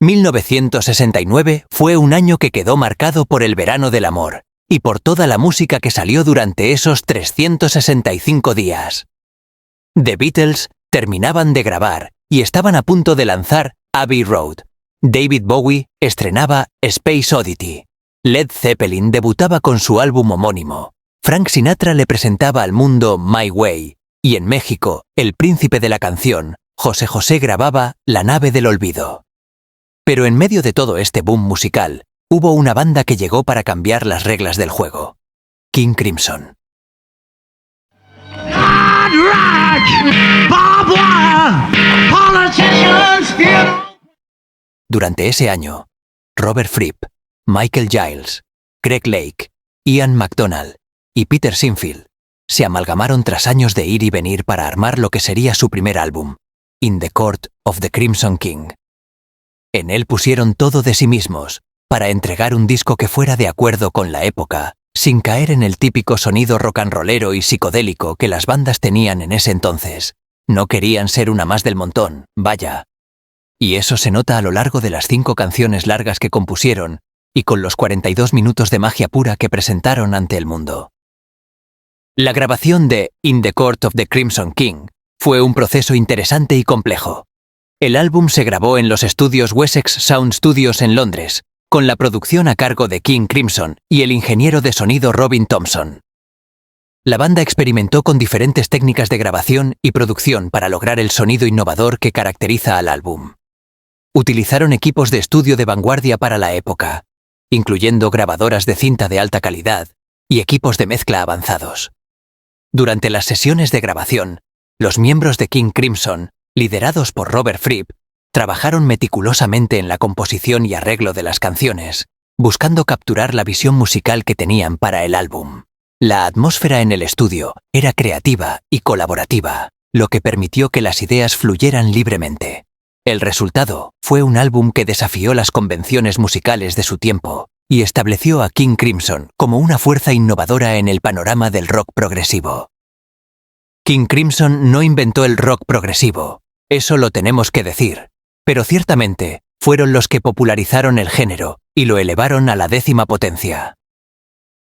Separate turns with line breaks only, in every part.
1969 fue un año que quedó marcado por el verano del amor y por toda la música que salió durante esos 365 días. The Beatles terminaban de grabar y estaban a punto de lanzar Abbey Road. David Bowie estrenaba Space Oddity. Led Zeppelin debutaba con su álbum homónimo. Frank Sinatra le presentaba al mundo My Way. Y en México, el príncipe de la canción, José José, grababa La nave del olvido. Pero en medio de todo este boom musical, hubo una banda que llegó para cambiar las reglas del juego. King Crimson. Durante ese año, Robert Fripp, Michael Giles, Greg Lake, Ian MacDonald y Peter Sinfield se amalgamaron tras años de ir y venir para armar lo que sería su primer álbum, In the Court of the Crimson King. En él pusieron todo de sí mismos para entregar un disco que fuera de acuerdo con la época, sin caer en el típico sonido rock and rollero y psicodélico que las bandas tenían en ese entonces. No querían ser una más del montón, vaya. Y eso se nota a lo largo de las 5 canciones largas que compusieron y con los 42 minutos de magia pura que presentaron ante el mundo. La grabación de In the Court of the Crimson King fue un proceso interesante y complejo. El álbum se grabó en los estudios Wessex Sound Studios en Londres, con la producción a cargo de King Crimson y el ingeniero de sonido Robin Thompson. La banda experimentó con diferentes técnicas de grabación y producción para lograr el sonido innovador que caracteriza al álbum. Utilizaron equipos de estudio de vanguardia para la época, incluyendo grabadoras de cinta de alta calidad y equipos de mezcla avanzados. Durante las sesiones de grabación, los miembros de King Crimson, liderados por Robert Fripp, trabajaron meticulosamente en la composición y arreglo de las canciones, buscando capturar la visión musical que tenían para el álbum. La atmósfera en el estudio era creativa y colaborativa, lo que permitió que las ideas fluyeran libremente. El resultado fue un álbum que desafió las convenciones musicales de su tiempo y estableció a King Crimson como una fuerza innovadora en el panorama del rock progresivo. King Crimson no inventó el rock progresivo, eso lo tenemos que decir, pero ciertamente fueron los que popularizaron el género y lo elevaron a la 10ª potencia.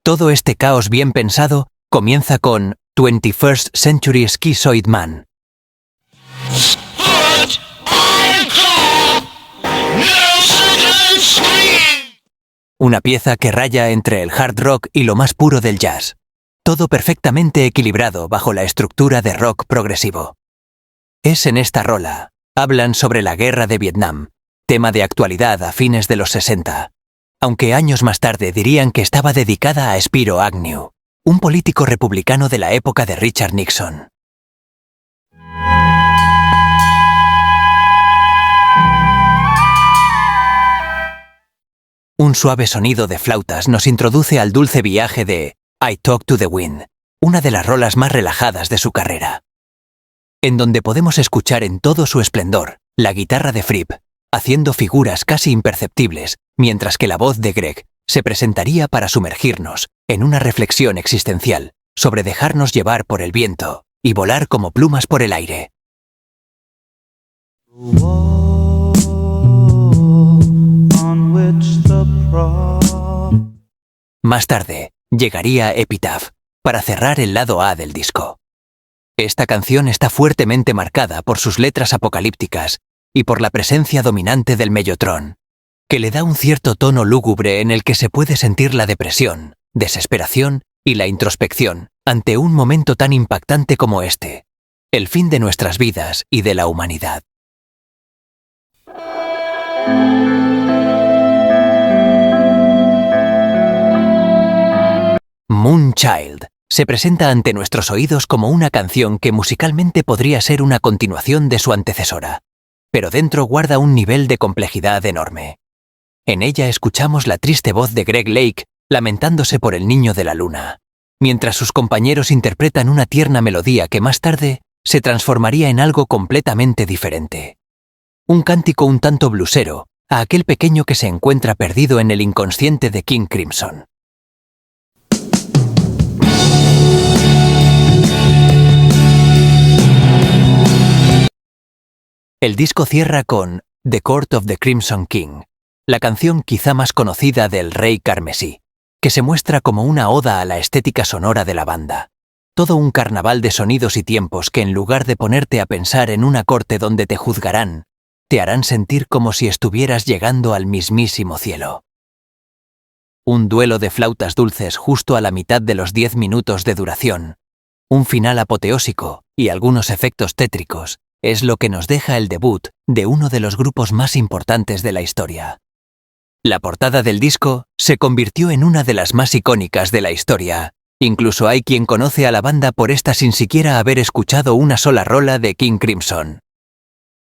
Todo este caos bien pensado comienza con 21st Century Schizoid Man. Una pieza que raya entre el hard rock y lo más puro del jazz. Todo perfectamente equilibrado bajo la estructura de rock progresivo. Es en esta rola, hablan sobre la guerra de Vietnam, tema de actualidad a fines de los 60, aunque años más tarde dirían que estaba dedicada a Spiro Agnew, un político republicano de la época de Richard Nixon. Un suave sonido de flautas nos introduce al dulce viaje de I Talk to the Wind, una de las rolas más relajadas de su carrera, en donde podemos escuchar en todo su esplendor la guitarra de Fripp, haciendo figuras casi imperceptibles, mientras que la voz de Greg se presentaría para sumergirnos en una reflexión existencial sobre dejarnos llevar por el viento y volar como plumas por el aire. Más tarde, llegaría Epitaph, para cerrar el lado A del disco. Esta canción está fuertemente marcada por sus letras apocalípticas y por la presencia dominante del mellotron, que le da un cierto tono lúgubre en el que se puede sentir la depresión, desesperación y la introspección ante un momento tan impactante como este, el fin de nuestras vidas y de la humanidad. Moonchild se presenta ante nuestros oídos como una canción que musicalmente podría ser una continuación de su antecesora, pero dentro guarda un nivel de complejidad enorme. En ella escuchamos la triste voz de Greg Lake lamentándose por el niño de la luna, mientras sus compañeros interpretan una tierna melodía que más tarde se transformaría en algo completamente diferente. Un cántico un tanto blusero a aquel pequeño que se encuentra perdido en el inconsciente de King Crimson. El disco cierra con The Court of the Crimson King, la canción quizá más conocida del Rey Carmesí, que se muestra como una oda a la estética sonora de la banda. Todo un carnaval de sonidos y tiempos que en lugar de ponerte a pensar en una corte donde te juzgarán, te harán sentir como si estuvieras llegando al mismísimo cielo. Un duelo de flautas dulces justo a la mitad de los 10 minutos de duración, un final apoteósico y algunos efectos tétricos es lo que nos deja el debut de uno de los grupos más importantes de la historia. La portada del disco se convirtió en una de las más icónicas de la historia. Incluso hay quien conoce a la banda por esta sin siquiera haber escuchado una sola rola de King Crimson.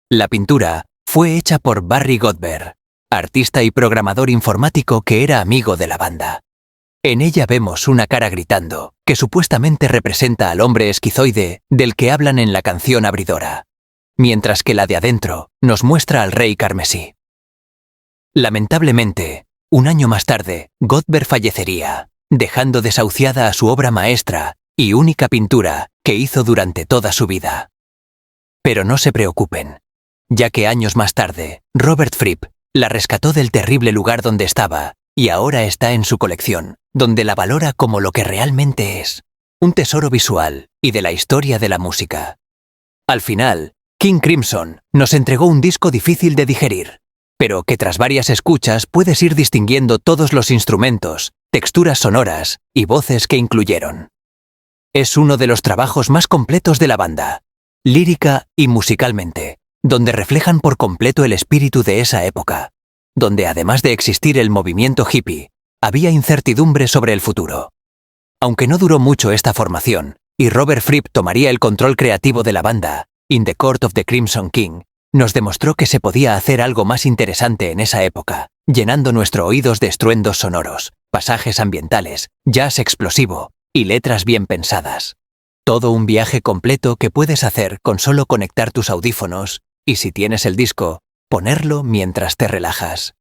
La pintura fue hecha por Barry Goldberg, artista y programador informático que era amigo de la banda. En ella vemos una cara gritando, que supuestamente representa al hombre esquizoide del que hablan en la canción abridora, mientras que la de adentro nos muestra al Rey Carmesí. Lamentablemente, un año más tarde, Goldberg fallecería, dejando desahuciada a su obra maestra y única pintura que hizo durante toda su vida. Pero no se preocupen, ya que años más tarde, Robert Fripp la rescató del terrible lugar donde estaba y ahora está en su colección, donde la valora como lo que realmente es, un tesoro visual y de la historia de la música. Al final, King Crimson nos entregó un disco difícil de digerir, pero que tras varias escuchas puedes ir distinguiendo todos los instrumentos, texturas sonoras y voces que incluyeron. Es uno de los trabajos más completos de la banda, lírica y musicalmente, donde reflejan por completo el espíritu de esa época, donde además de existir el movimiento hippie, había incertidumbre sobre el futuro. Aunque no duró mucho esta formación, y Robert Fripp tomaría el control creativo de la banda, In the Court of the Crimson King, nos demostró que se podía hacer algo más interesante en esa época, llenando nuestros oídos de estruendos sonoros, pasajes ambientales, jazz explosivo y letras bien pensadas. Todo un viaje completo que puedes hacer con solo conectar tus audífonos y, si tienes el disco, ponerlo mientras te relajas.